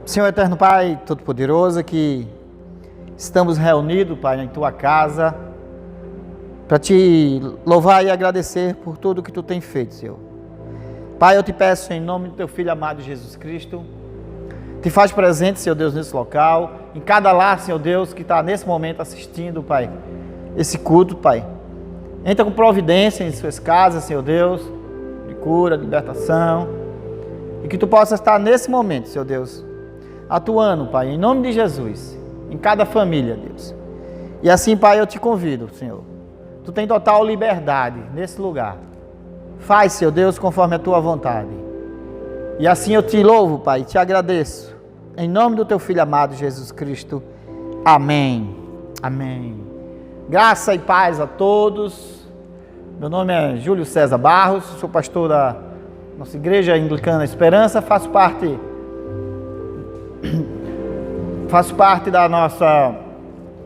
Senhor eterno Pai, Todo-Poderoso, que estamos reunidos, Pai, em Tua casa, para Te louvar e agradecer por tudo que Tu tem feito, Senhor. Pai, eu Te peço em nome do Teu Filho amado Jesus Cristo, Te faz presente, Senhor Deus, nesse local, em cada lar, Senhor Deus, que está nesse momento assistindo, Pai, esse culto, Pai. Entra com providência em suas casas, Senhor Deus, de cura, de libertação, e que Tu possa estar nesse momento, Senhor Deus, atuando, Pai, em nome de Jesus, em cada família, Deus. E assim, Pai, eu Te convido, Senhor. Tu tem total liberdade nesse lugar. Faz, Senhor Deus, conforme a Tua vontade. E assim eu Te louvo, Pai, Te agradeço. Em nome do Teu Filho amado, Jesus Cristo. Amém. Amém. Graça e paz a todos. Meu nome é Júlio César Barros, sou pastor da nossa Igreja Anglicana Esperança, faço parte da nossa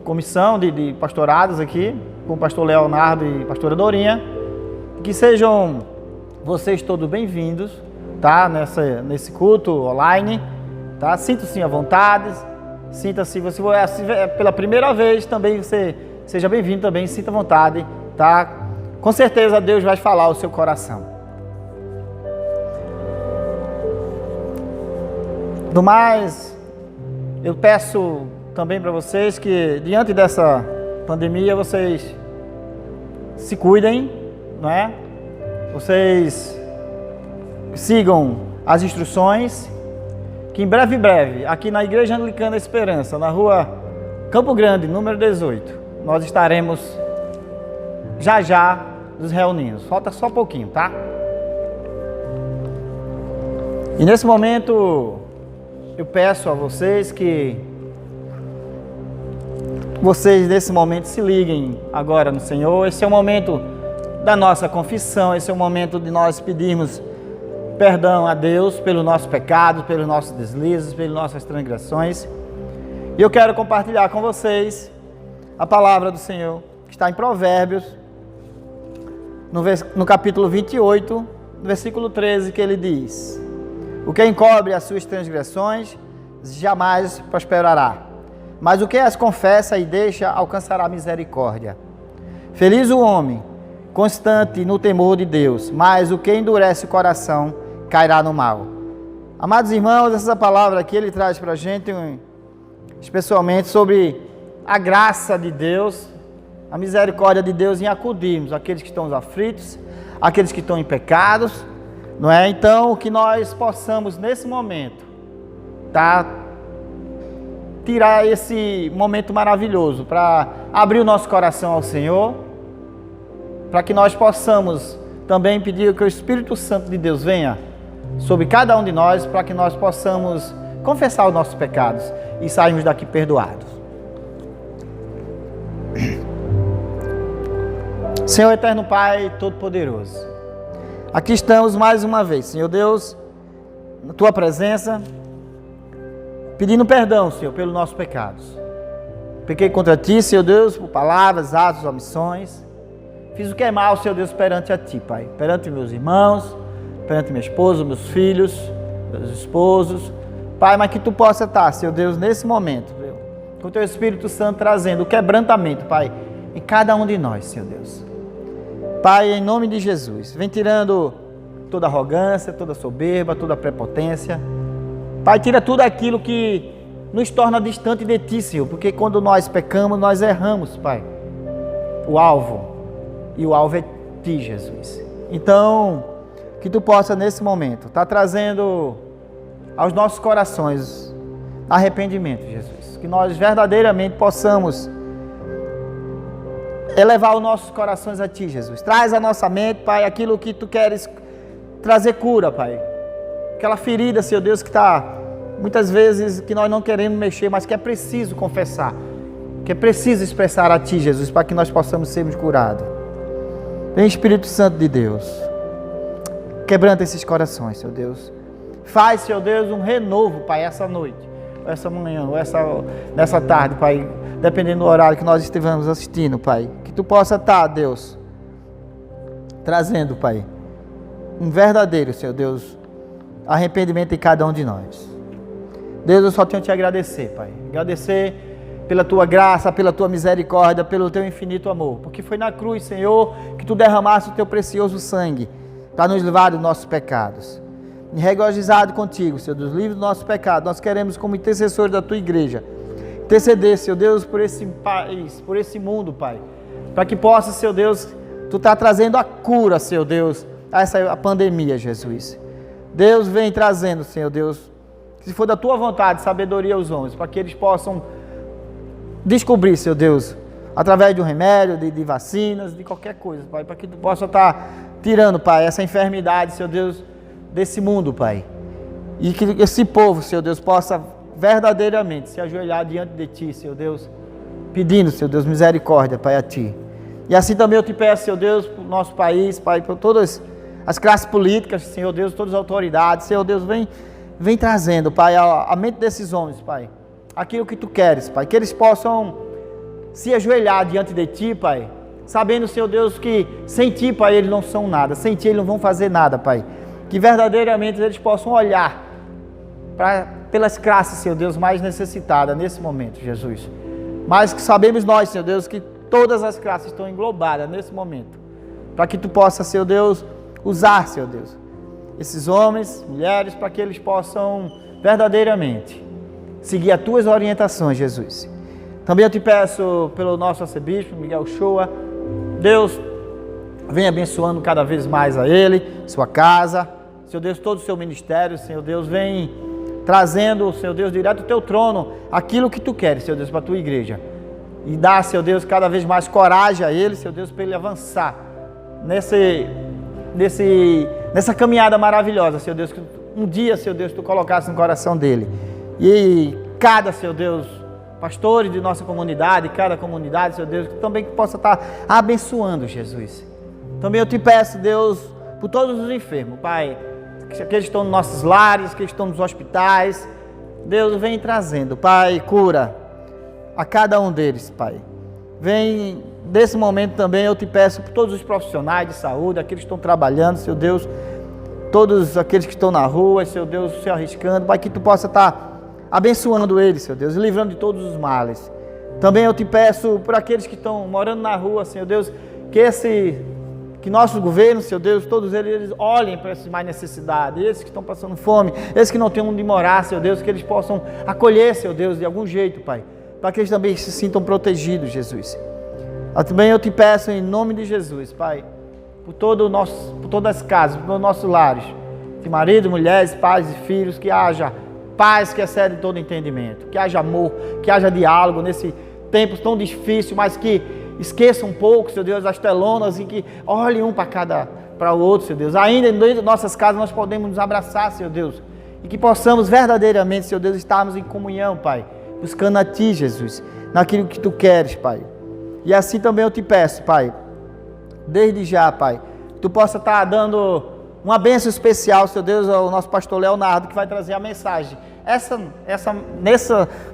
comissão de pastorados aqui, com o pastor Leonardo e pastora Dorinha. Que sejam vocês todos bem-vindos, tá? Nesse culto online, tá? Sinta-se à vontade, sinta-se, você pela primeira vez também, você seja bem-vindo também, sinta à vontade, tá? Com certeza Deus vai falar ao seu coração. Do mais, eu peço também para vocês que, diante dessa pandemia, vocês se cuidem, não é? Vocês sigam as instruções, que em breve, aqui na Igreja Anglicana Esperança, na rua Campo Grande, número 18, nós estaremos já nos reunindo. Falta só um pouquinho, tá? E nesse momento, eu peço a vocês que vocês nesse momento se liguem agora no Senhor. Esse é o momento da nossa confissão, esse é o momento de nós pedirmos perdão a Deus pelos nossos pecados, pelos nossos deslizes, pelas nossas transgressões. E eu quero compartilhar com vocês a palavra do Senhor, que está em Provérbios, no capítulo 28, no versículo 13, que ele diz: o que encobre as suas transgressões jamais prosperará, mas o que as confessa e deixa alcançará misericórdia. Feliz o homem constante no temor de Deus, mas o que endurece o coração cairá no mal. Amados irmãos, essa palavra aqui ele traz para a gente especialmente sobre a graça de Deus, a misericórdia de Deus em acudirmos aqueles que estão aflitos, aqueles que estão em pecados, não é? Então, que nós possamos nesse momento, tá? Tirar esse momento maravilhoso para abrir o nosso coração ao Senhor, para que nós possamos também pedir que o Espírito Santo de Deus venha sobre cada um de nós, para que nós possamos confessar os nossos pecados e sairmos daqui perdoados. Senhor eterno Pai, Todo-Poderoso, aqui estamos mais uma vez, Senhor Deus, na Tua presença, pedindo perdão, Senhor, pelos nossos pecados. Pequei contra Ti, Senhor Deus, por palavras, atos, omissões. Fiz o que é mal, Senhor Deus, perante a Ti, Pai. Perante meus irmãos, perante minha esposa, meus filhos, meus esposos. Pai, mas que Tu possa estar, Senhor Deus, nesse momento, Deus, com o Teu Espírito Santo trazendo o quebrantamento, Pai, em cada um de nós, Senhor Deus. Pai, em nome de Jesus, vem tirando toda arrogância, toda soberba, toda prepotência. Pai, tira tudo aquilo que nos torna distante de Ti, Senhor, porque quando nós pecamos, nós erramos, Pai, o alvo, e o alvo é Ti, Jesus. Então, que Tu possa nesse momento estar trazendo aos nossos corações arrependimento, Jesus, que nós verdadeiramente possamos elevar os nossos corações a Ti, Jesus. Traz à nossa mente, Pai, aquilo que Tu queres trazer cura, Pai. Aquela ferida, Senhor Deus, que está muitas vezes que nós não queremos mexer, mas que é preciso confessar, que é preciso expressar a Ti, Jesus, para que nós possamos sermos curados. Vem, Espírito Santo de Deus, quebranta esses corações, Senhor Deus. Faz, Senhor Deus, um renovo, Pai, essa noite, essa manhã, ou nessa tarde, Pai, dependendo do horário que nós estivermos assistindo, Pai. Que Tu possa estar, Deus, trazendo, Pai, um verdadeiro, Senhor Deus, arrependimento em cada um de nós. Deus, eu só tenho que te agradecer, Pai. Agradecer pela tua graça, pela tua misericórdia, pelo teu infinito amor. Porque foi na cruz, Senhor, que tu derramaste o teu precioso sangue para nos livrar dos nossos pecados. E regozijado contigo, Senhor Deus, livre do nosso pecado. Nós queremos, como intercessores da tua igreja, interceder, Senhor Deus, por esse país, por esse mundo, Pai. Para que possa, Senhor Deus, tu está trazendo a cura, Senhor Deus, a pandemia, Jesus. Deus vem trazendo, Senhor Deus, se for da tua vontade, sabedoria aos homens, para que eles possam descobrir, Senhor Deus, através de um remédio, de vacinas, de qualquer coisa, Pai, para que tu possa estar tirando, Pai, essa enfermidade, Senhor Deus, desse mundo, Pai. E que esse povo, Senhor Deus, possa verdadeiramente se ajoelhar diante de Ti, Senhor Deus, pedindo, Senhor Deus, misericórdia, Pai, a Ti. E assim também eu te peço, Senhor Deus, para o nosso país, Pai, para todas as classes políticas, Senhor Deus, todas as autoridades, Senhor Deus, vem trazendo, Pai, a mente desses homens, Pai, aquilo que Tu queres, Pai, que eles possam se ajoelhar diante de Ti, Pai, sabendo, Senhor Deus, que sem Ti, Pai, eles não são nada, sem Ti eles não vão fazer nada, Pai, que verdadeiramente eles possam olhar pelas classes, Senhor Deus, mais necessitadas nesse momento, Jesus, mas que sabemos nós, Senhor Deus, que todas as classes estão englobadas nesse momento, para que Tu possa, Senhor Deus, usar, Senhor Deus, esses homens, mulheres, para que eles possam verdadeiramente seguir as Tuas orientações, Jesus. Também eu te peço pelo nosso arcebispo, Miguel Shoa, Deus, vem abençoando cada vez mais a ele, sua casa, Senhor Deus, todo o seu ministério, Senhor Deus, vem trazendo, Senhor Deus, direto do Teu trono, aquilo que Tu queres, Senhor Deus, para a Tua igreja. E dá, Senhor Deus, cada vez mais coragem a ele, Senhor Deus, para ele avançar nessa caminhada maravilhosa, Senhor Deus, que um dia, Senhor Deus, Tu colocasse no coração dele. E cada, Senhor Deus, pastores de nossa comunidade, cada comunidade, Senhor Deus, que também possa estar abençoando, Jesus. Também eu te peço, Deus, por todos os enfermos, Pai, aqueles que estão nos nossos lares, que estão nos hospitais, Deus vem trazendo, Pai, cura a cada um deles, Pai. Vem, desse momento também eu te peço por todos os profissionais de saúde, aqueles que estão trabalhando, Senhor Deus, todos aqueles que estão na rua, Senhor Deus, se arriscando, Pai, que Tu possa estar abençoando eles, Senhor Deus, e livrando de todos os males. Também eu te peço por aqueles que estão morando na rua, Senhor Deus, que nossos governos, Senhor Deus, todos eles olhem para esses mais necessitados, esses que estão passando fome, esses que não têm onde morar, Senhor Deus, que eles possam acolher, Senhor Deus, de algum jeito, Pai, para que eles também se sintam protegidos, Jesus. Também eu te peço em nome de Jesus, Pai, por todas as casas, por todos os nossos lares, de marido, mulheres, pais e filhos, que haja paz que excede todo entendimento, que haja amor, que haja diálogo nesse tempo tão difícil, mas que esqueça um pouco, Senhor Deus, as telonas e que olhem um para o outro, Senhor Deus. Ainda dentro de nossas casas nós podemos nos abraçar, Senhor Deus, e que possamos verdadeiramente, Senhor Deus, estarmos em comunhão, Pai, buscando a Ti, Jesus, naquilo que Tu queres, Pai. E assim também eu te peço, Pai, desde já, Pai, Tu possa estar dando uma bênção especial, Senhor Deus, ao nosso pastor Leonardo, que vai trazer a mensagem,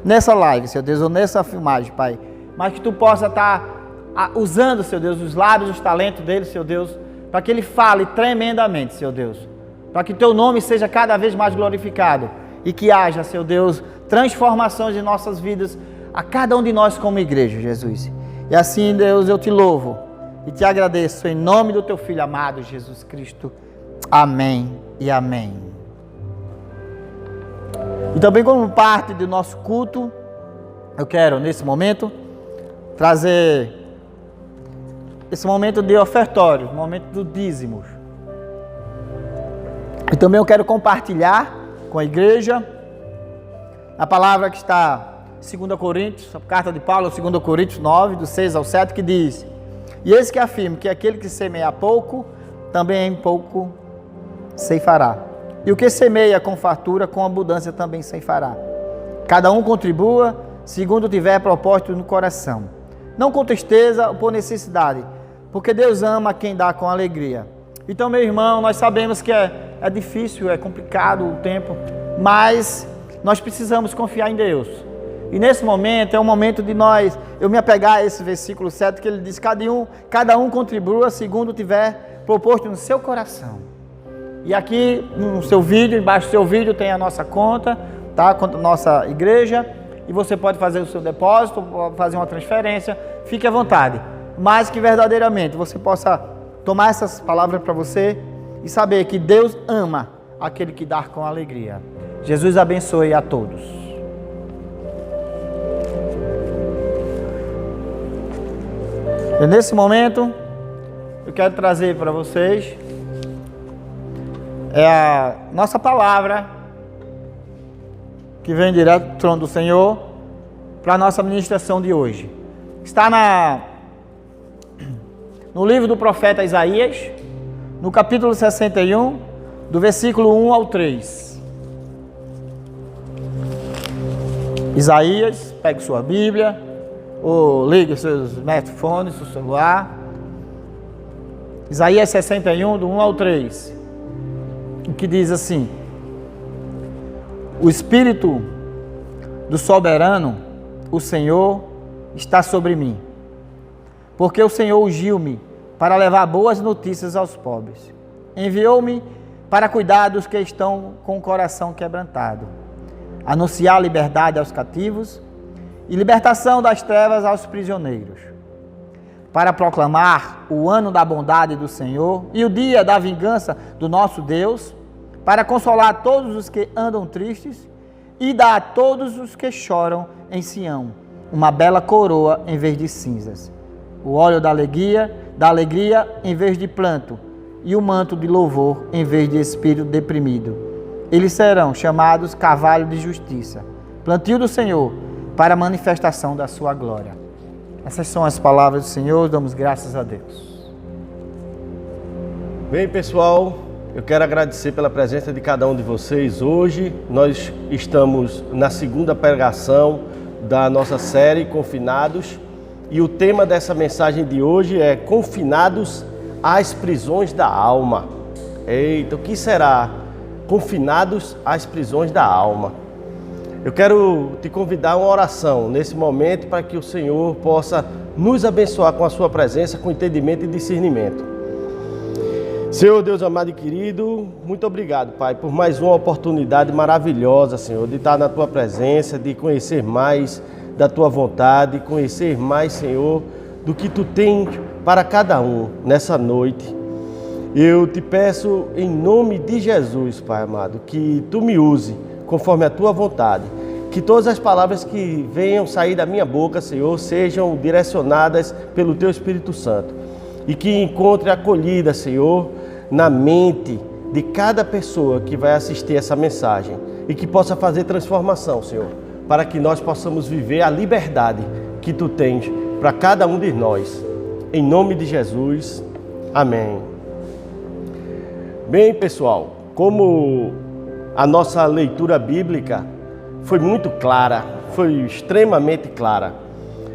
nessa live, Senhor Deus, ou nessa filmagem, Pai, mas que Tu possa estar usando, Senhor Deus, os lábios, os talentos dele, Senhor Deus, para que ele fale tremendamente, Senhor Deus, para que Teu nome seja cada vez mais glorificado e que haja, Senhor Deus, transformações em nossas vidas, a cada um de nós como igreja, Jesus. E assim, Deus, eu te louvo e te agradeço em nome do Teu Filho amado, Jesus Cristo. Amém e amém. E também como parte do nosso culto, eu quero nesse momento trazer esse momento de ofertório, momento do dízimos. E também eu quero compartilhar com a igreja a palavra que está em 2 Coríntios, a carta de Paulo, 2 Coríntios 9, do 6 ao 7, que diz: E esse que afirma que aquele que semeia pouco, também em pouco ceifará. E o que semeia com fartura, com abundância também ceifará. Cada um contribua segundo tiver propósito no coração, não com tristeza ou por necessidade, porque Deus ama quem dá com alegria. Então, meu irmão, nós sabemos que é difícil, é complicado o tempo, mas nós precisamos confiar em Deus. E nesse momento é o momento de eu me apegar a esse versículo 7, que ele diz: cada um contribua segundo tiver proposto no seu coração. E aqui no seu vídeo, embaixo do seu vídeo tem a nossa conta, tá? Contra a nossa igreja, e você pode fazer o seu depósito, fazer uma transferência, fique à vontade. Mas que verdadeiramente você possa tomar essas palavras para você e saber que Deus ama aquele que dá com alegria. Jesus abençoe a todos. E nesse momento, eu quero trazer para vocês a nossa palavra, que vem direto do trono do Senhor, para a nossa ministração de hoje. Está no livro do profeta Isaías, no capítulo 61, do versículo 1 ao 3. Isaías, pegue sua Bíblia, ou ligue os seus smartphones, seu celular. Isaías 61, do 1 ao 3. O que diz assim: o Espírito do Soberano, o Senhor, está sobre mim, porque o Senhor ungiu-me para levar boas notícias aos pobres. Enviou-me para cuidar dos que estão com o coração quebrantado, anunciar liberdade aos cativos e libertação das trevas aos prisioneiros, para proclamar o ano da bondade do Senhor e o dia da vingança do nosso Deus, para consolar todos os que andam tristes e dar a todos os que choram em Sião uma bela coroa em vez de cinzas, o óleo da alegria em vez de pranto, e o manto de louvor em vez de espírito deprimido. Eles serão chamados carvalho de justiça, plantio do Senhor, para a manifestação da sua glória. Essas são as palavras do Senhor, damos graças a Deus. Bem, pessoal, eu quero agradecer pela presença de cada um de vocês. Hoje nós estamos na segunda pregação da nossa série Confinados, e o tema dessa mensagem de hoje é Confinados às prisões da alma. Eita, o que será? Confinados às prisões da alma. Eu quero te convidar a uma oração nesse momento para que o Senhor possa nos abençoar com a sua presença, com entendimento e discernimento. Senhor Deus amado e querido, muito obrigado, Pai, por mais uma oportunidade maravilhosa, Senhor, de estar na Tua presença, de conhecer mais da Tua vontade, conhecer mais, Senhor, do que Tu tens para cada um nessa noite. Eu te peço em nome de Jesus, Pai amado, que Tu me use conforme a Tua vontade, que todas as palavras que venham sair da minha boca, Senhor, sejam direcionadas pelo Teu Espírito Santo e que encontre acolhida, Senhor, na mente de cada pessoa que vai assistir essa mensagem e que possa fazer transformação, Senhor, para que nós possamos viver a liberdade que Tu tens para cada um de nós. Em nome de Jesus, amém. Bem, pessoal, como a nossa leitura bíblica foi muito clara, foi extremamente clara,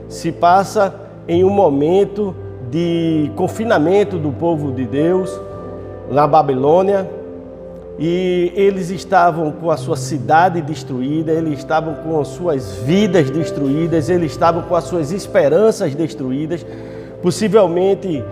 se passa em um momento de confinamento do povo de Deus na Babilônia, e eles estavam com a sua cidade destruída, eles estavam com as suas vidas destruídas, eles estavam com as suas esperanças destruídas. Possivelmente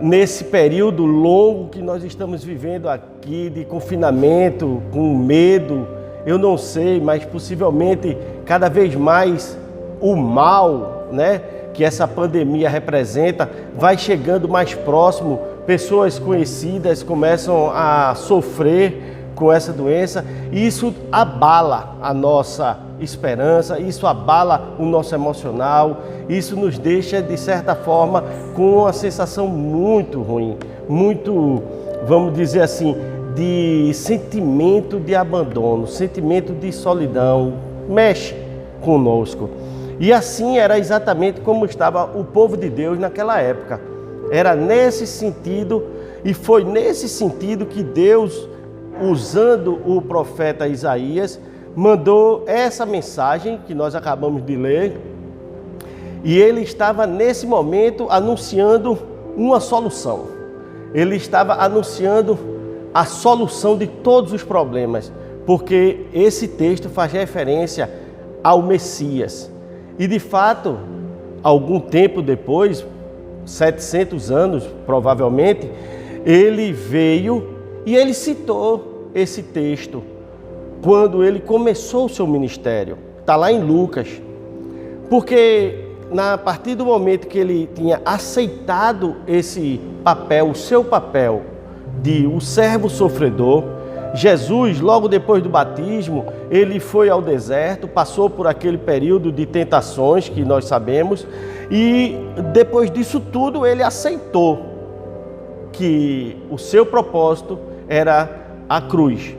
nesse período longo que nós estamos vivendo aqui de confinamento, com medo, eu não sei, mas possivelmente cada vez mais o mal, né, que essa pandemia representa, vai chegando mais próximo. Pessoas conhecidas começam a sofrer com essa doença, e isso abala a nossa esperança, isso abala o nosso emocional, isso nos deixa, de certa forma, com uma sensação muito ruim, muito, vamos dizer assim, de sentimento de abandono, sentimento de solidão, mexe conosco. E assim era exatamente como estava o povo de Deus naquela época. Era nesse sentido, e foi nesse sentido que Deus, usando o profeta Isaías, mandou essa mensagem que nós acabamos de ler, e ele estava nesse momento anunciando uma solução. Ele estava anunciando a solução de todos os problemas, porque esse texto faz referência ao Messias. E de fato, algum tempo depois, 700 anos provavelmente, ele veio e ele citou esse texto quando ele começou o seu ministério. Está lá em Lucas. Porque a partir do momento que ele tinha aceitado esse papel, o seu papel de o servo sofredor, Jesus, logo depois do batismo, ele foi ao deserto, passou por aquele período de tentações que nós sabemos, e depois disso tudo ele aceitou que o seu propósito era a cruz.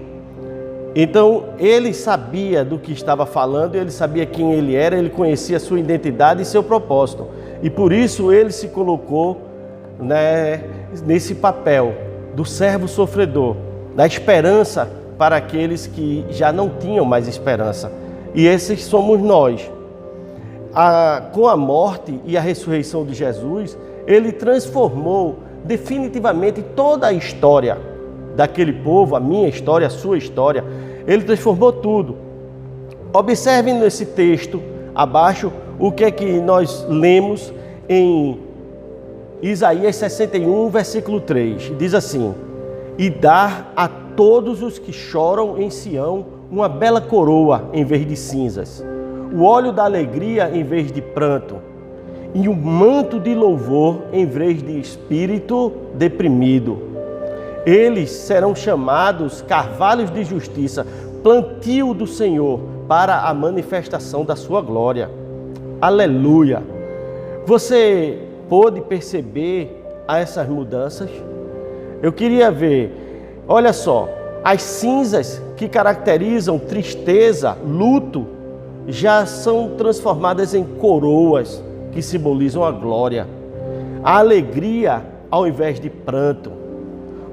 Então ele sabia do que estava falando, ele sabia quem ele era, ele conhecia a sua identidade e seu propósito. E por isso ele se colocou, nesse papel do servo sofredor, da esperança para aqueles que já não tinham mais esperança. E esses somos nós. Com a morte e a ressurreição de Jesus, ele transformou definitivamente toda a história daquele povo, a minha história, a sua história. Ele transformou tudo. Observem nesse texto abaixo o que é que nós lemos em Isaías 61, versículo 3. Diz assim: e dar a todos os que choram em Sião uma bela coroa em vez de cinzas, o óleo da alegria em vez de pranto, e um manto de louvor em vez de espírito deprimido. Eles serão chamados carvalhos de justiça, plantio do Senhor para a manifestação da sua glória. Aleluia! Você pôde perceber essas mudanças? Eu queria ver, olha só, as cinzas que caracterizam tristeza, luto, já são transformadas em coroas que simbolizam a glória. A alegria ao invés de pranto.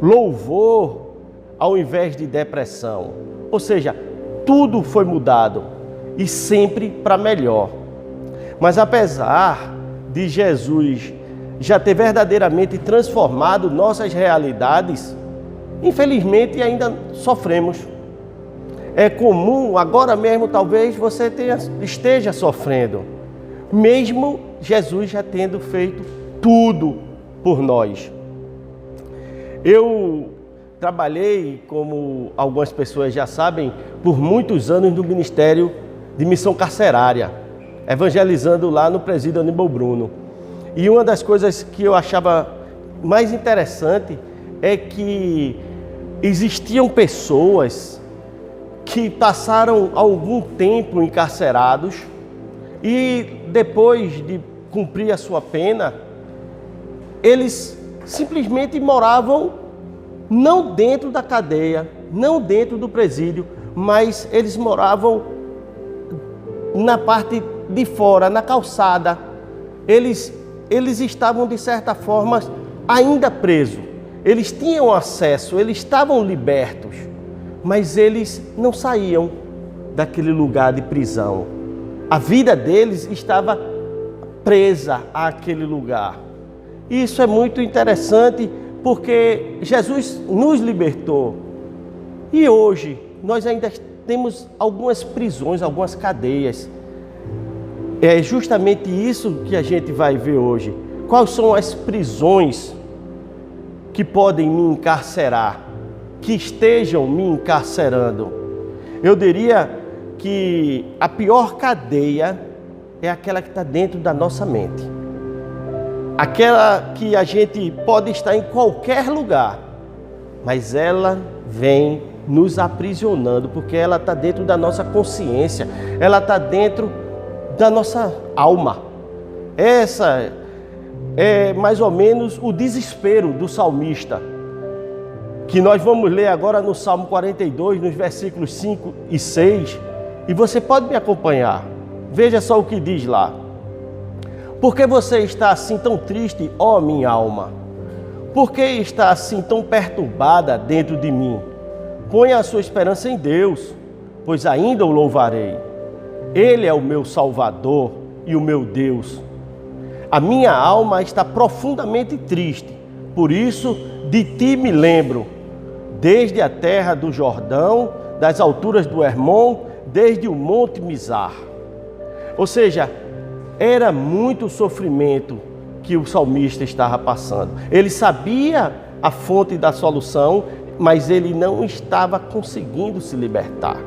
Louvor ao invés de depressão. Ou seja, tudo foi mudado e sempre para melhor. Mas apesar de Jesus já ter verdadeiramente transformado nossas realidades, infelizmente ainda sofremos. É comum, agora mesmo talvez você esteja sofrendo, mesmo Jesus já tendo feito tudo por nós. Eu trabalhei, como algumas pessoas já sabem, por muitos anos no Ministério de Missão Carcerária, evangelizando lá no Presídio Aníbal Bruno. E uma das coisas que eu achava mais interessante é que existiam pessoas que passaram algum tempo encarcerados e depois de cumprir a sua pena, eles simplesmente moravam não dentro da cadeia, não dentro do presídio, mas eles moravam na parte de fora, na calçada. Eles estavam, de certa forma, ainda presos. Eles tinham acesso, eles estavam libertos, mas eles não saíam daquele lugar de prisão. A vida deles estava presa àquele lugar. Isso é muito interessante porque Jesus nos libertou. E hoje nós ainda temos algumas prisões, algumas cadeias. É justamente isso que a gente vai ver hoje. Quais são as prisões que podem me encarcerar, que estejam me encarcerando? Eu diria que a pior cadeia é aquela que está dentro da nossa mente. Aquela que a gente pode estar em qualquer lugar, mas ela vem nos aprisionando, porque ela está dentro da nossa consciência, ela está dentro da nossa alma. Essa é mais ou menos o desespero do salmista, que nós vamos ler agora no Salmo 42, nos versículos 5 e 6, e você pode me acompanhar. Veja só o que diz lá. Por que você está assim tão triste, ó minha alma? Por que está assim tão perturbada dentro de mim? Ponha a sua esperança em Deus, pois ainda o louvarei. Ele é o meu Salvador e o meu Deus. A minha alma está profundamente triste, por isso de ti me lembro, desde a terra do Jordão, das alturas do Hermon, desde o monte Mizar. Ou seja, era muito sofrimento que o salmista estava passando. Ele sabia a fonte da solução, mas ele não estava conseguindo se libertar.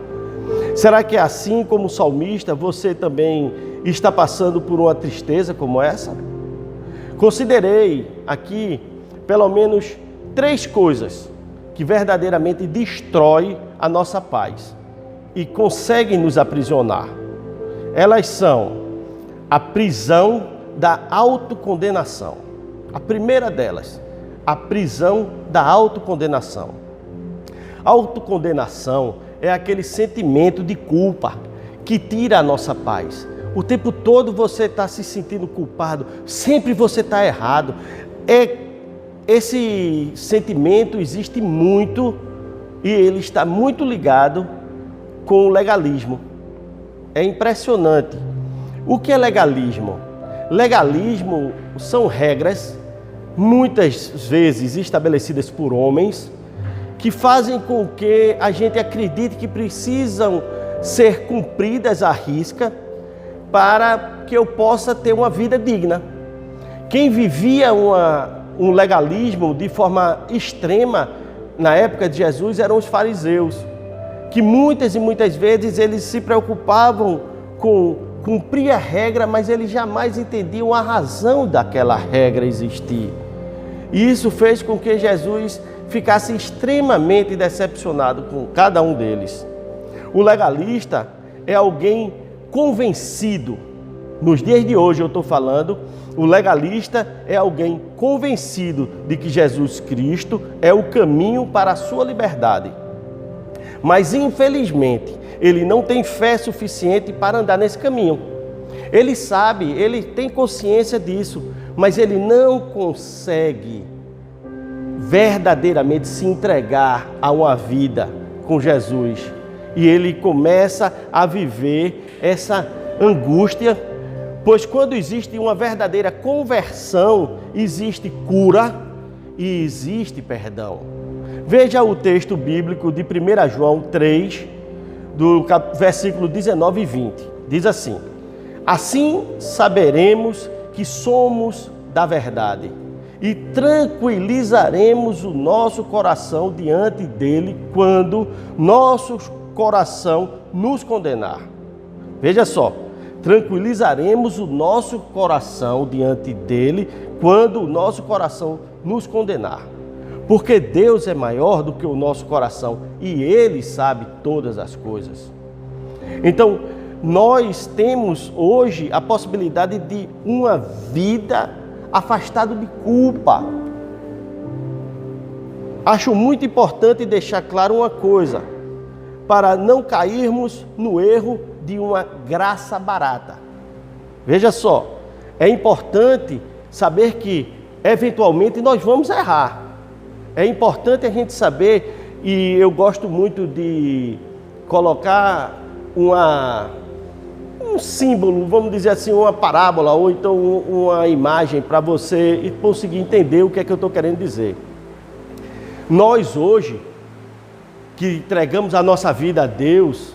Será que assim como o salmista, você também está passando por uma tristeza como essa? Considerei aqui pelo menos 3 coisas que verdadeiramente destrói a nossa paz e conseguem nos aprisionar. Elas são a prisão da autocondenação. A primeira delas, a prisão da autocondenação. A autocondenação é aquele sentimento de culpa que tira a nossa paz. O tempo todo você está se sentindo culpado, sempre você está errado. Esse sentimento existe muito e ele está muito ligado com o legalismo. É impressionante. O que é legalismo? Legalismo são regras, muitas vezes estabelecidas por homens, que fazem com que a gente acredite que precisam ser cumpridas à risca para que eu possa ter uma vida digna. Quem vivia um legalismo de forma extrema na época de Jesus eram os fariseus, que muitas e muitas vezes eles se preocupavam com cumprir a regra, mas eles jamais entendiam a razão daquela regra existir. E isso fez com que Jesus ficasse extremamente decepcionado com cada um deles. O legalista é alguém convencido. Nos dias de hoje eu estou falando, o legalista é alguém convencido de que Jesus Cristo é o caminho para a sua liberdade. Mas infelizmente, ele não tem fé suficiente para andar nesse caminho. Ele sabe, ele tem consciência disso, mas ele não consegue verdadeiramente se entregar a uma vida com Jesus. E ele começa a viver essa angústia, pois quando existe uma verdadeira conversão, existe cura e existe perdão. Veja o texto bíblico de 1 João 3, do versículo 19 e 20. Diz assim: assim saberemos que somos da verdade e tranquilizaremos o nosso coração diante dele quando nosso coração nos condenar. Veja só, tranquilizaremos o nosso coração diante dele quando o nosso coração nos condenar. Porque Deus é maior do que o nosso coração e Ele sabe todas as coisas. Então, nós temos hoje a possibilidade de uma vida afastada de culpa. Acho muito importante deixar claro uma coisa, para não cairmos no erro de uma graça barata. Veja só, é importante saber que, eventualmente, nós vamos errar. É importante a gente saber, e eu gosto muito de colocar um símbolo, vamos dizer assim, uma parábola, ou então uma imagem para você conseguir entender o que é que eu estou querendo dizer. Nós hoje, que entregamos a nossa vida a Deus,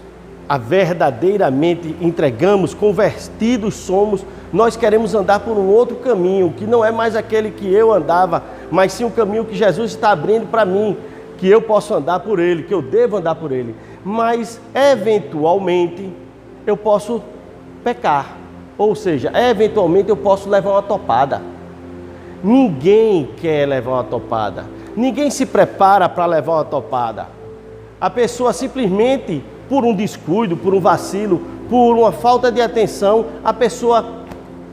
a verdadeiramente entregamos, convertidos somos, nós queremos andar por um outro caminho, que não é mais aquele que eu andava, mas sim o caminho que Jesus está abrindo para mim, que eu posso andar por ele, que eu devo andar por ele. Mas, eventualmente, eu posso pecar, ou seja, eventualmente eu posso levar uma topada. Ninguém quer levar uma topada, ninguém se prepara para levar uma topada. A pessoa simplesmente, por um descuido, por um vacilo, por uma falta de atenção, a pessoa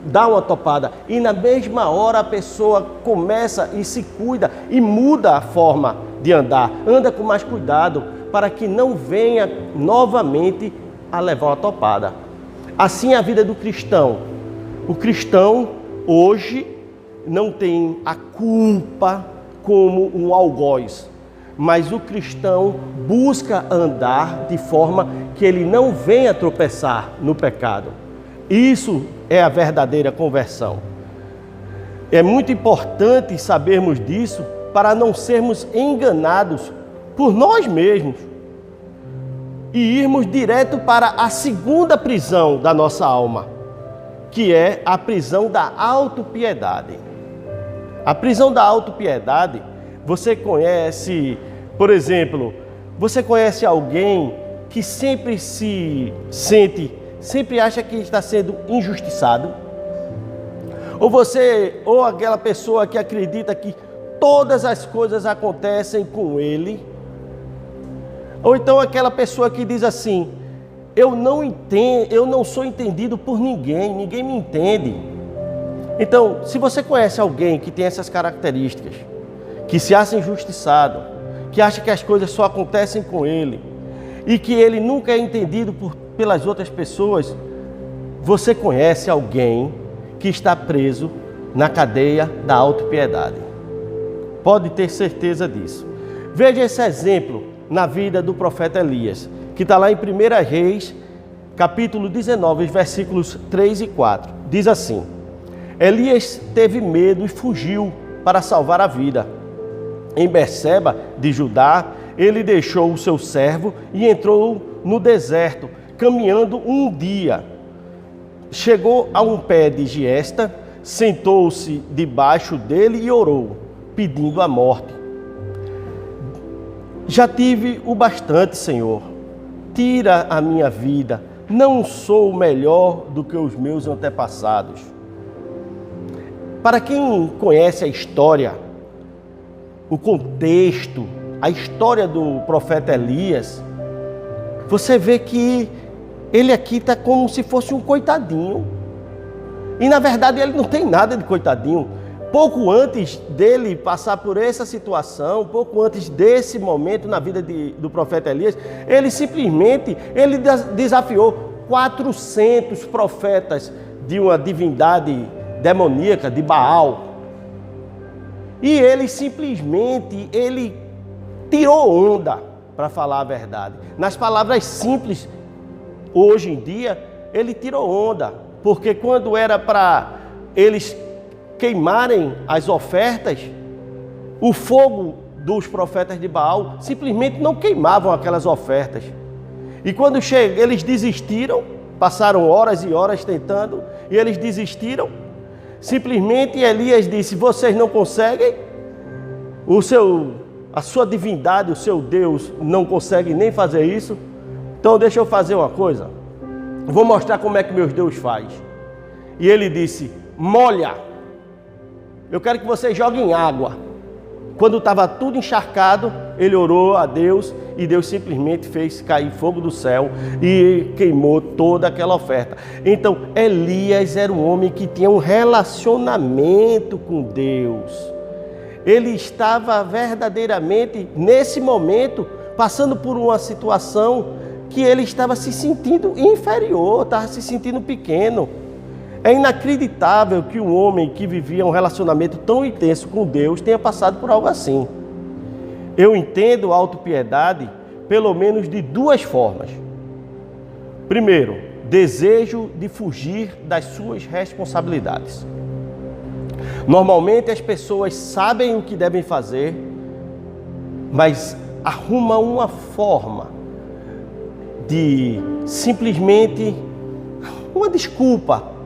dá uma topada. E na mesma hora a pessoa começa e se cuida e muda a forma de andar. Anda com mais cuidado para que não venha novamente a levar uma topada. Assim é a vida do cristão. O cristão hoje não tem a culpa como um algoz, mas o cristão busca andar de forma que ele não venha tropeçar no pecado. Isso é a verdadeira conversão. É muito importante sabermos disso para não sermos enganados por nós mesmos e irmos direto para a segunda prisão da nossa alma, que é a prisão da autopiedade. A prisão da autopiedade, você conhece, por exemplo, você conhece alguém que sempre sempre acha que está sendo injustiçado? Ou aquela pessoa que acredita que todas as coisas acontecem com ele? Ou então aquela pessoa que diz assim: eu não sou entendido por ninguém me entende. Então, se você conhece alguém que tem essas características, que se acha injustiçado, que acha que as coisas só acontecem com ele, e que ele nunca é entendido pelas outras pessoas, você conhece alguém que está preso na cadeia da autopiedade. Pode ter certeza disso. Veja esse exemplo na vida do profeta Elias, que está lá em 1 Reis, capítulo 19, versículos 3 e 4. Diz assim: Elias teve medo e fugiu para salvar a vida. Em Berseba de Judá, ele deixou o seu servo e entrou no deserto, caminhando um dia. Chegou a um pé de giesta, sentou-se debaixo dele e orou, pedindo a morte. Já tive o bastante, Senhor. Tira a minha vida. Não sou melhor do que os meus antepassados. Para quem conhece a história, o contexto, a história do profeta Elias, você vê que ele aqui está como se fosse um coitadinho. E na verdade ele não tem nada de coitadinho. Pouco antes dele passar por essa situação, pouco antes desse momento na vida do profeta Elias, ele simplesmente desafiou 400 profetas de uma divindade demoníaca, de Baal. E ele simplesmente, tirou onda, para falar a verdade. Nas palavras simples, hoje em dia, ele tirou onda. Porque quando era para eles queimarem as ofertas, o fogo dos profetas de Baal simplesmente não queimavam aquelas ofertas. E quando eles desistiram, passaram horas e horas tentando, e eles desistiram, simplesmente Elias disse: vocês não conseguem, a sua divindade, o seu Deus não consegue nem fazer isso, então deixa eu fazer uma coisa, vou mostrar como é que meu Deus faz. E ele disse: molha, eu quero que vocês joguem água. Quando estava tudo encharcado, ele orou a Deus e Deus simplesmente fez cair fogo do céu e queimou toda aquela oferta. Então, Elias era um homem que tinha um relacionamento com Deus. Ele estava verdadeiramente, nesse momento, passando por uma situação que ele estava se sentindo inferior, estava se sentindo pequeno. É inacreditável que um homem que vivia um relacionamento tão intenso com Deus tenha passado por algo assim. Eu entendo a autopiedade pelo menos de duas formas. Primeiro, desejo de fugir das suas responsabilidades. Normalmente as pessoas sabem o que devem fazer, mas arrumam uma forma de simplesmente uma desculpa,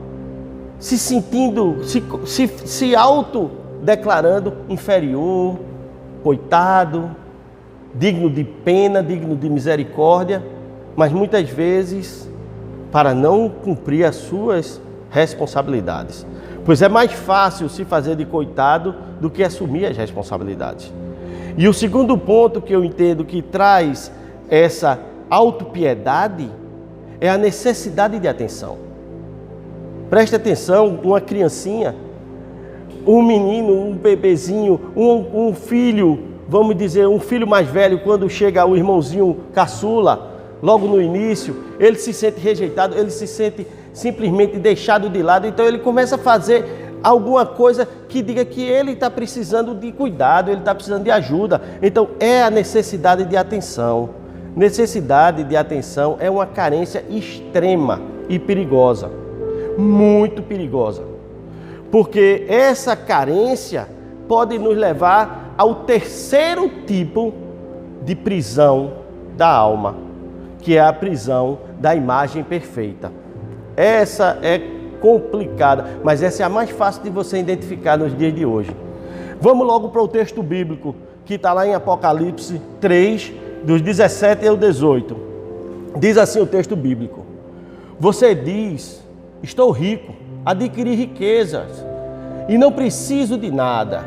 se sentindo, se autodeclarando inferior, coitado, digno de pena, digno de misericórdia, mas muitas vezes para não cumprir as suas responsabilidades. Pois é mais fácil se fazer de coitado do que assumir as responsabilidades. E o segundo ponto que eu entendo que traz essa autopiedade é a necessidade de atenção. Preste atenção, uma criancinha, um menino, um bebezinho, um filho, vamos dizer, um filho mais velho, quando chega o irmãozinho caçula, logo no início, ele se sente rejeitado, ele se sente simplesmente deixado de lado, então ele começa a fazer alguma coisa que diga que ele está precisando de cuidado, ele está precisando de ajuda. Então é a necessidade de atenção. Necessidade de atenção é uma carência extrema e perigosa. Muito perigosa, porque essa carência pode nos levar ao terceiro tipo de prisão da alma, que é a prisão da imagem perfeita. Essa é complicada, mas essa é a mais fácil de você identificar nos dias de hoje. Vamos logo para o texto bíblico, que está lá em Apocalipse 3, dos 17 ao 18. Diz assim o texto bíblico: você diz, estou rico, adquiri riquezas e não preciso de nada.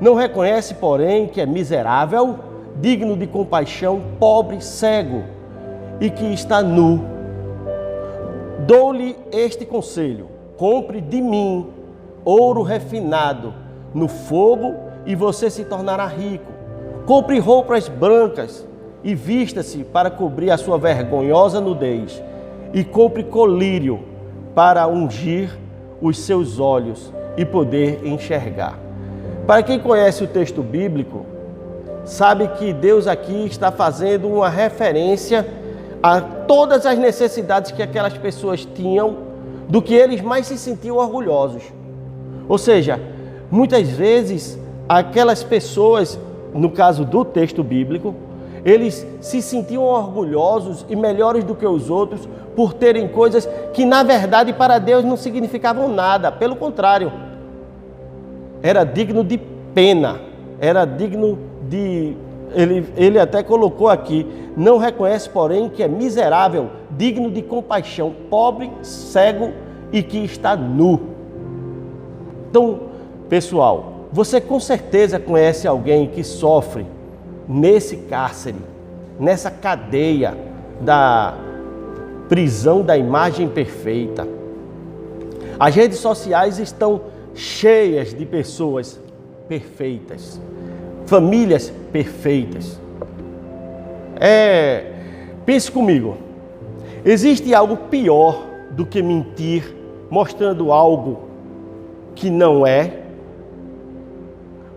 Não reconhece, porém, que é miserável, digno de compaixão, pobre, cego e que está nu. Dou-lhe este conselho: compre de mim ouro refinado no fogo e você se tornará rico. Compre roupas brancas e vista-se para cobrir a sua vergonhosa nudez. E compre colírio para ungir os seus olhos e poder enxergar. Para quem conhece o texto bíblico, sabe que Deus aqui está fazendo uma referência a todas as necessidades que aquelas pessoas tinham, do que eles mais se sentiam orgulhosos. Ou seja, muitas vezes aquelas pessoas, no caso do texto bíblico, eles se sentiam orgulhosos e melhores do que os outros por terem coisas que na verdade para Deus não significavam nada. Pelo contrário, era digno de pena, era digno de... Ele até colocou aqui: não reconhece, porém, que é miserável, digno de compaixão, pobre, cego e que está nu. Então, pessoal, você com certeza conhece alguém que sofre nesse cárcere, nessa cadeia da prisão da imagem perfeita. As redes sociais estão cheias de pessoas perfeitas, famílias perfeitas. Pense comigo, existe algo pior do que mentir mostrando algo que não é?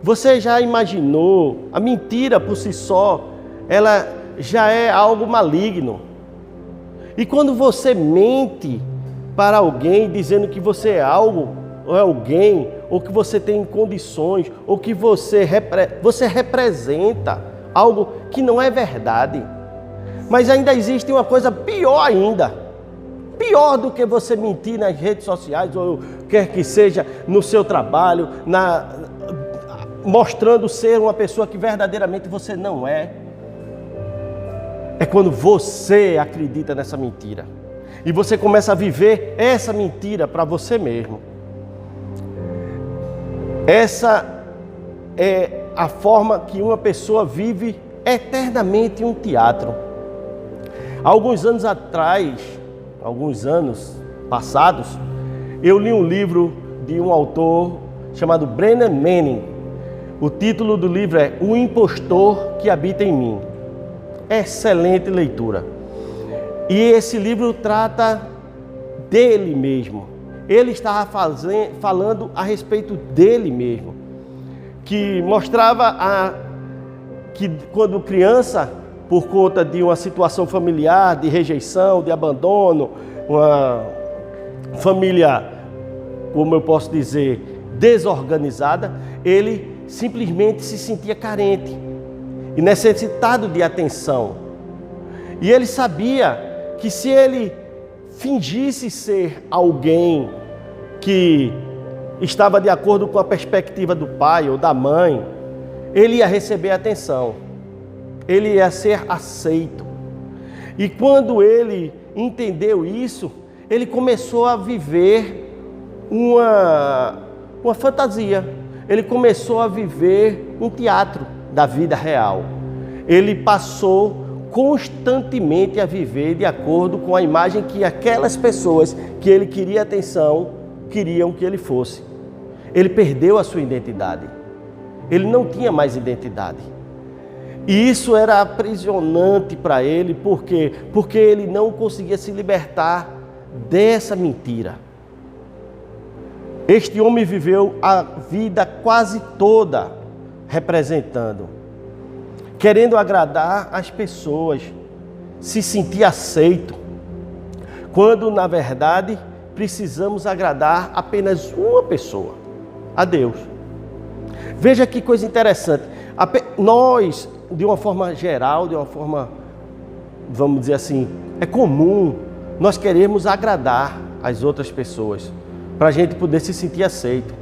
Você já imaginou? A mentira por si só, ela já é algo maligno. E quando você mente para alguém dizendo que você é algo ou é alguém, ou que você tem condições, ou que você representa algo que não é verdade. Mas ainda existe uma coisa pior ainda. Pior do que você mentir nas redes sociais, ou quer que seja no seu trabalho, mostrando ser uma pessoa que verdadeiramente você não é. É quando você acredita nessa mentira e você começa a viver essa mentira para você mesmo. Essa é a forma que uma pessoa vive eternamente um teatro. Há alguns anos atrás, alguns anos passados, eu li um livro de um autor chamado Brennan Manning. O título do livro é O Impostor que Habita em Mim. Excelente leitura. E esse livro trata dele mesmo. Ele estava falando a respeito dele mesmo. Que mostrava que quando criança, por conta de uma situação familiar, de rejeição, de abandono, uma família, como eu posso dizer, desorganizada, ele simplesmente se sentia carente e necessitado de atenção. E ele sabia que se ele fingisse ser alguém que estava de acordo com a perspectiva do pai ou da mãe, ele ia receber atenção, ele ia ser aceito. E quando ele entendeu isso, ele começou a viver uma fantasia. Ele começou a viver um teatro da vida real. Ele passou constantemente a viver de acordo com a imagem que aquelas pessoas que ele queria atenção queriam que ele fosse. Ele perdeu a sua identidade. Ele não tinha mais identidade. E isso era aprisionante para ele, por quê? Porque ele não conseguia se libertar dessa mentira. Este homem viveu a vida quase toda representando, querendo agradar as pessoas, se sentir aceito, quando na verdade precisamos agradar apenas uma pessoa, a Deus. Veja que coisa interessante. Nós, de uma forma geral, de uma forma, vamos dizer assim, é comum nós queremos agradar as outras pessoas, para a gente poder se sentir aceito.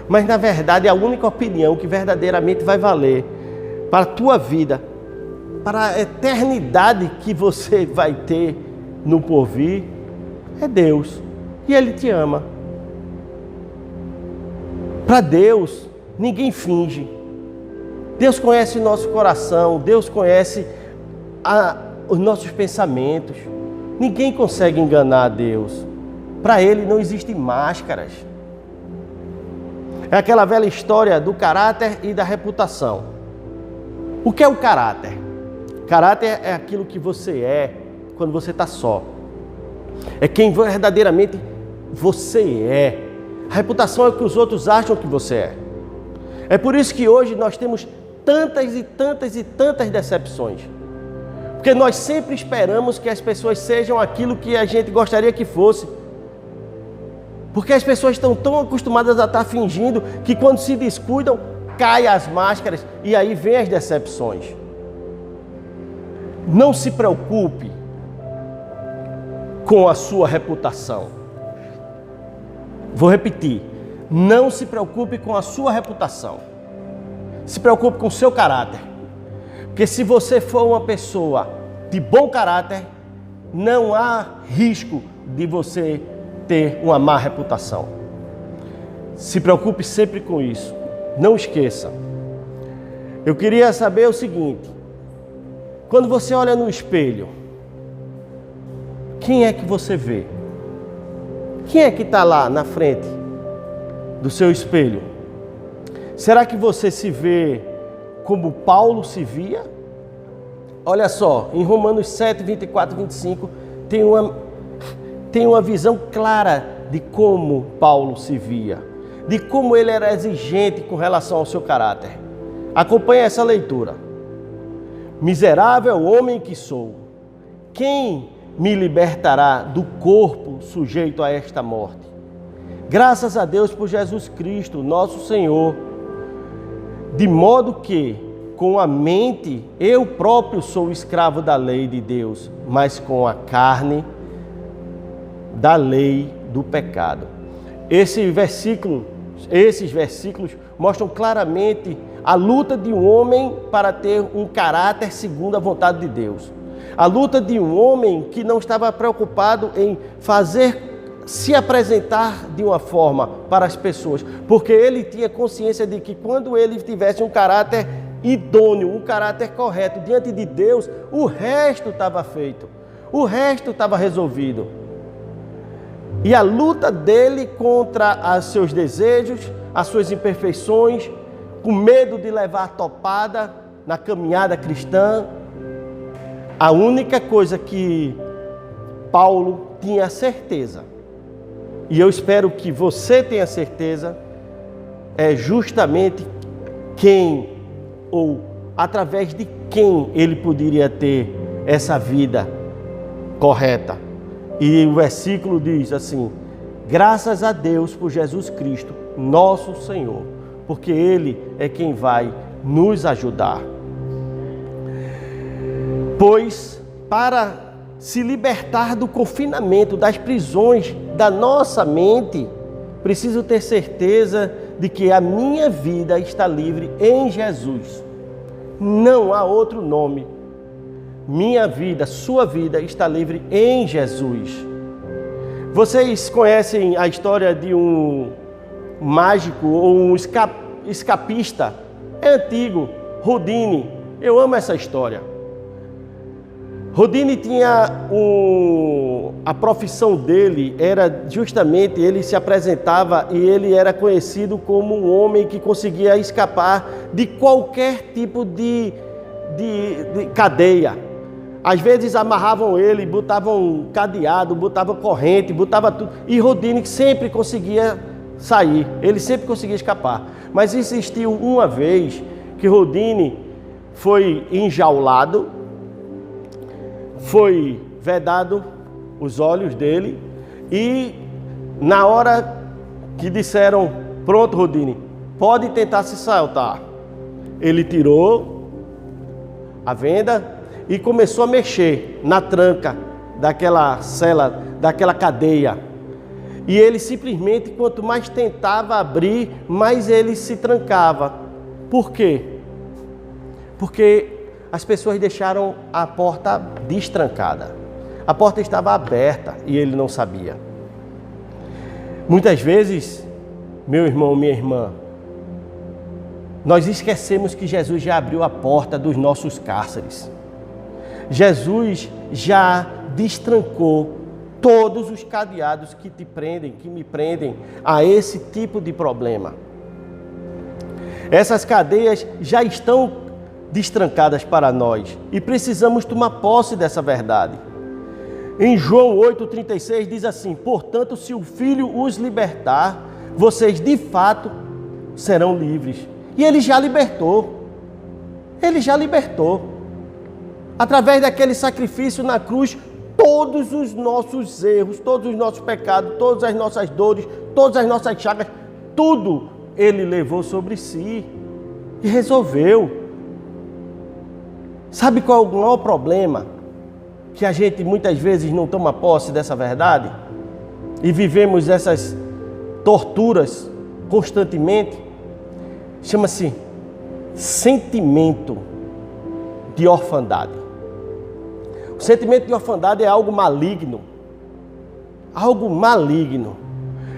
Mas na verdade a única opinião que verdadeiramente vai valer para a tua vida para a eternidade que você vai ter no porvir, é Deus. E Ele te ama. Para Deus, ninguém finge. Deus conhece o nosso coração, Deus conhece os nossos pensamentos. Ninguém consegue enganar a Deus. Para Ele não existem máscaras. É aquela velha história do caráter e da reputação. O que é o caráter? Caráter é aquilo que você é quando você está só. É quem verdadeiramente você é. A reputação é o que os outros acham que você é. É por isso que hoje nós temos tantas e tantas e tantas decepções. Porque nós sempre esperamos que as pessoas sejam aquilo que a gente gostaria que fosse. Porque as pessoas estão tão acostumadas a estar fingindo que quando se descuidam, caem as máscaras e aí vem as decepções. Não se preocupe com a sua reputação. Vou repetir. Não se preocupe com a sua reputação. Se preocupe com o seu caráter. Porque se você for uma pessoa de bom caráter, não há risco de você ter uma má reputação. Se preocupe sempre com isso. Não esqueça. Eu queria saber o seguinte. Quando você olha no espelho, quem é que você vê? Quem é que está lá na frente do seu espelho? Será que você se vê como Paulo se via? Olha só, em Romanos 7, 24 e 25, tem uma visão clara de como Paulo se via, de como ele era exigente com relação ao seu caráter. Acompanhe essa leitura. Miserável homem que sou, quem me libertará do corpo sujeito a esta morte? Graças a Deus por Jesus Cristo, nosso Senhor, de modo que, com a mente, eu próprio sou escravo da lei de Deus, mas com a carne, da lei do pecado. Esses versículos mostram claramente a luta de um homem para ter um caráter segundo a vontade de Deus. A luta de um homem que não estava preocupado em se apresentar de uma forma para as pessoas, porque ele tinha consciência de que quando ele tivesse um caráter idôneo, um caráter correto diante de Deus, o resto estava feito, o resto estava resolvido. E a luta dele contra os seus desejos, as suas imperfeições, com medo de levar topada na caminhada cristã, a única coisa que Paulo tinha certeza, e eu espero que você tenha certeza, é justamente quem ou através de quem ele poderia ter essa vida correta. E o versículo diz assim: graças a Deus por Jesus Cristo, nosso Senhor, porque Ele é quem vai nos ajudar. Pois, para se libertar do confinamento, das prisões da nossa mente, preciso ter certeza de que a minha vida está livre em Jesus. Não há outro nome. Minha vida, sua vida está livre em Jesus. Vocês conhecem a história de um mágico ou um escapista? É antigo, Houdini. Eu amo essa história. Houdini tinha a profissão dele era justamente, ele se apresentava e ele era conhecido como um homem que conseguia escapar de qualquer tipo de cadeia. Às vezes amarravam ele, botavam cadeado, botavam corrente, botavam tudo. E Houdini sempre conseguia sair, ele sempre conseguia escapar. Mas existiu uma vez que Houdini foi enjaulado, foi vedado os olhos dele e na hora que disseram, pronto Houdini, pode tentar se soltar, ele tirou a venda e começou a mexer na tranca daquela cela, daquela cadeia. E ele simplesmente, quanto mais tentava abrir, mais ele se trancava. Por quê? Porque as pessoas deixaram a porta destrancada. A porta estava aberta e ele não sabia. Muitas vezes, meu irmão, minha irmã, nós esquecemos que Jesus já abriu a porta dos nossos cárceres. Jesus já destrancou todos os cadeados que te prendem, que me prendem a esse tipo de problema. Essas cadeias já estão destrancadas para nós e precisamos tomar posse dessa verdade. Em João 8,36 diz assim: portanto, se o Filho os libertar, vocês de fato serão livres. E ele já libertou. Ele já libertou. Através daquele sacrifício na cruz, todos os nossos erros, todos os nossos pecados, todas as nossas dores, todas as nossas chagas, tudo ele levou sobre si e resolveu. Sabe qual é o maior problema? Que a gente muitas vezes não toma posse dessa verdade e vivemos essas torturas constantemente. Chama-se sentimento de orfandade. O sentimento de orfandade é algo maligno. Algo maligno.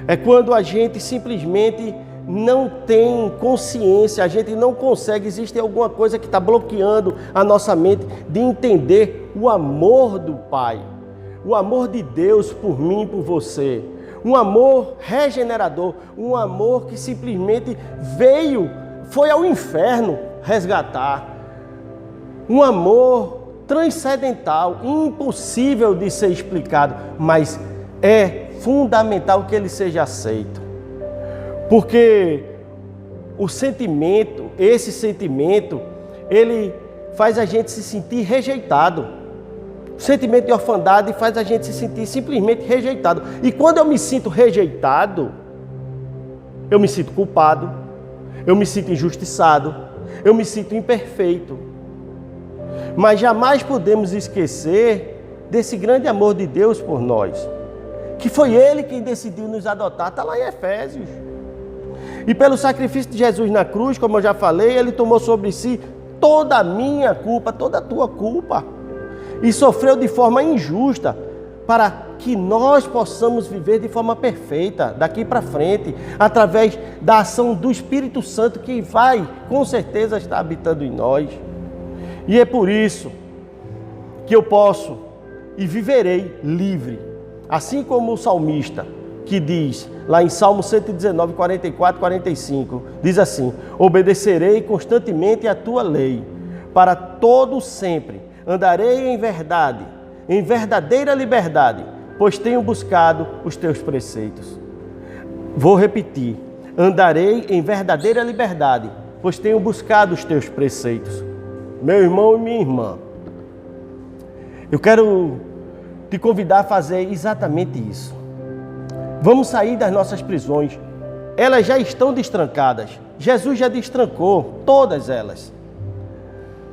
É quando a gente simplesmente não tem consciência, a gente não consegue, existe alguma coisa que está bloqueando a nossa mente de entender o amor do Pai, o amor de Deus por mim e por você. Um amor regenerador, um amor que simplesmente foi ao inferno resgatar. Um amor transcendental, impossível de ser explicado, mas é fundamental que ele seja aceito. Porque esse sentimento, ele faz a gente se sentir rejeitado. O sentimento de orfandade faz a gente se sentir simplesmente rejeitado. E quando eu me sinto rejeitado, eu me sinto culpado, eu me sinto injustiçado, eu me sinto imperfeito. Mas jamais podemos esquecer desse grande amor de Deus por nós, que foi Ele quem decidiu nos adotar. Está lá em Efésios. E pelo sacrifício de Jesus na cruz, como eu já falei, Ele tomou sobre si toda a minha culpa, toda a tua culpa. E sofreu de forma injusta para que nós possamos viver de forma perfeita daqui para frente, através da ação do Espírito Santo que vai, com certeza, estar habitando em nós. E é por isso que eu posso e viverei livre, assim como o salmista, que diz, lá em Salmo 119, 44, 45, diz assim: obedecerei constantemente a tua lei, para todo sempre andarei em verdade, em verdadeira liberdade, pois tenho buscado os teus preceitos. Vou repetir: andarei em verdadeira liberdade, pois tenho buscado os teus preceitos. Meu irmão e minha irmã, eu quero te convidar a fazer exatamente isso. Vamos sair das nossas prisões. Elas já estão destrancadas. Jesus já destrancou todas elas.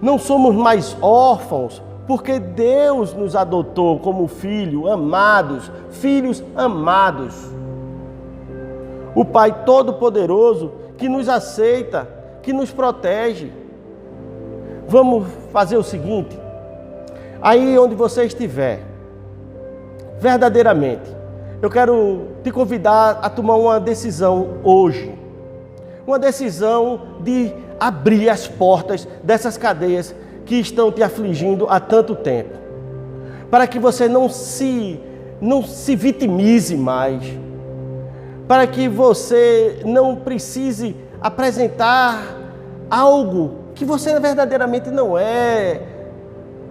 Não somos mais órfãos, porque Deus nos adotou como filhos amados. O Pai Todo-Poderoso que nos aceita, que nos protege. Vamos fazer o seguinte: aí onde você estiver, verdadeiramente, eu quero te convidar a tomar uma decisão hoje. Uma decisão de abrir as portas dessas cadeias que estão te afligindo há tanto tempo. Para que você não se vitimize mais. Para que você não precise apresentar algo que você verdadeiramente não é.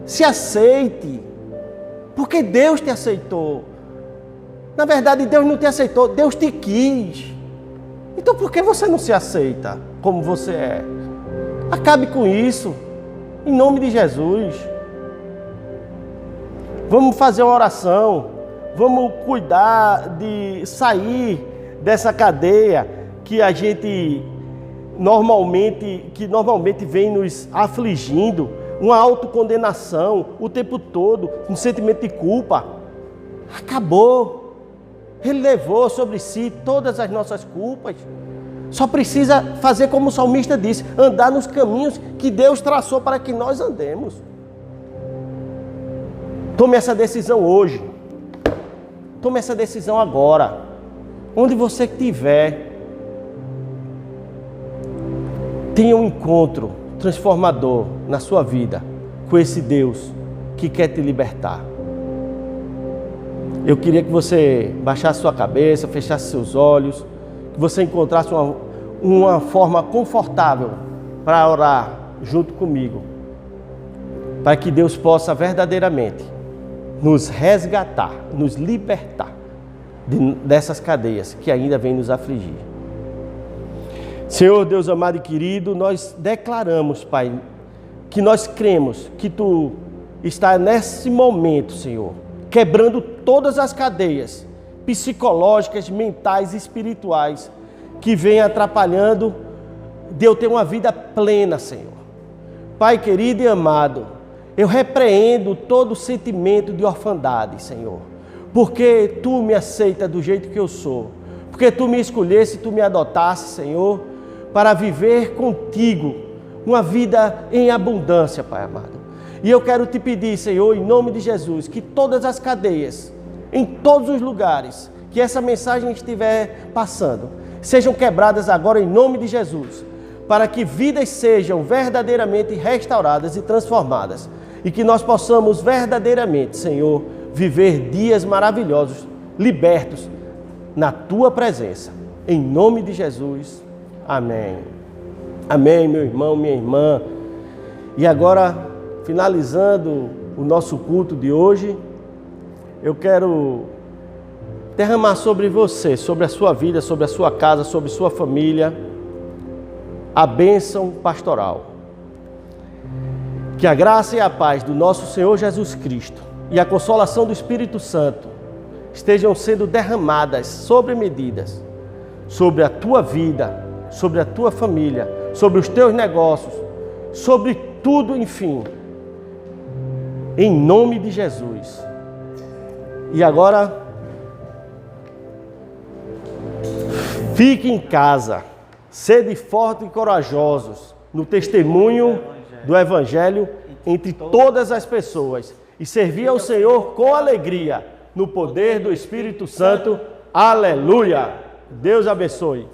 Se aceite, porque Deus te aceitou. Na verdade, Deus não te aceitou, Deus te quis. Então por que você não se aceita como você é? Acabe com isso, em nome de Jesus. Vamos fazer uma oração, vamos cuidar de sair dessa cadeia que a gente normalmente vem nos afligindo, uma autocondenação o tempo todo, um sentimento de culpa. Acabou. Ele levou sobre si todas as nossas culpas, Só precisa fazer como o salmista disse, andar nos caminhos que Deus traçou para que nós andemos. Tome essa decisão hoje. Tome essa decisão agora. Onde você estiver, tenha um encontro transformador na sua vida com esse Deus que quer te libertar. Eu queria que você baixasse sua cabeça, fechasse seus olhos, que você encontrasse uma forma confortável para orar junto comigo, para que Deus possa verdadeiramente nos resgatar, nos libertar dessas cadeias que ainda vêm nos afligir. Senhor Deus amado e querido, nós declaramos, Pai, que nós cremos que Tu está nesse momento, Senhor, quebrando todas as cadeias psicológicas, mentais e espirituais que vêm atrapalhando de eu ter uma vida plena, Senhor. Pai querido e amado, eu repreendo todo sentimento de orfandade, Senhor, porque Tu me aceita do jeito que eu sou, porque Tu me escolheste, Tu me adotaste, Senhor, para viver contigo uma vida em abundância, Pai amado. E eu quero te pedir, Senhor, em nome de Jesus, que todas as cadeias, em todos os lugares que essa mensagem estiver passando, sejam quebradas agora em nome de Jesus, para que vidas sejam verdadeiramente restauradas e transformadas, e que nós possamos verdadeiramente, Senhor, viver dias maravilhosos, libertos na Tua presença. Em nome de Jesus, amém. Amém, meu irmão, minha irmã. E agora, finalizando o nosso culto de hoje, eu quero derramar sobre você, sobre a sua vida, sobre a sua casa, sobre sua família, a bênção pastoral. Que a graça e a paz do nosso Senhor Jesus Cristo e a consolação do Espírito Santo estejam sendo derramadas sobre medidas, sobre a tua vida, sobre a tua família, sobre os teus negócios, sobre tudo, enfim, em nome de Jesus. E agora, fique em casa, sede fortes e corajosos no testemunho do Evangelho entre todas as pessoas e servir ao Senhor com alegria, no poder do Espírito Santo. Aleluia! Deus abençoe.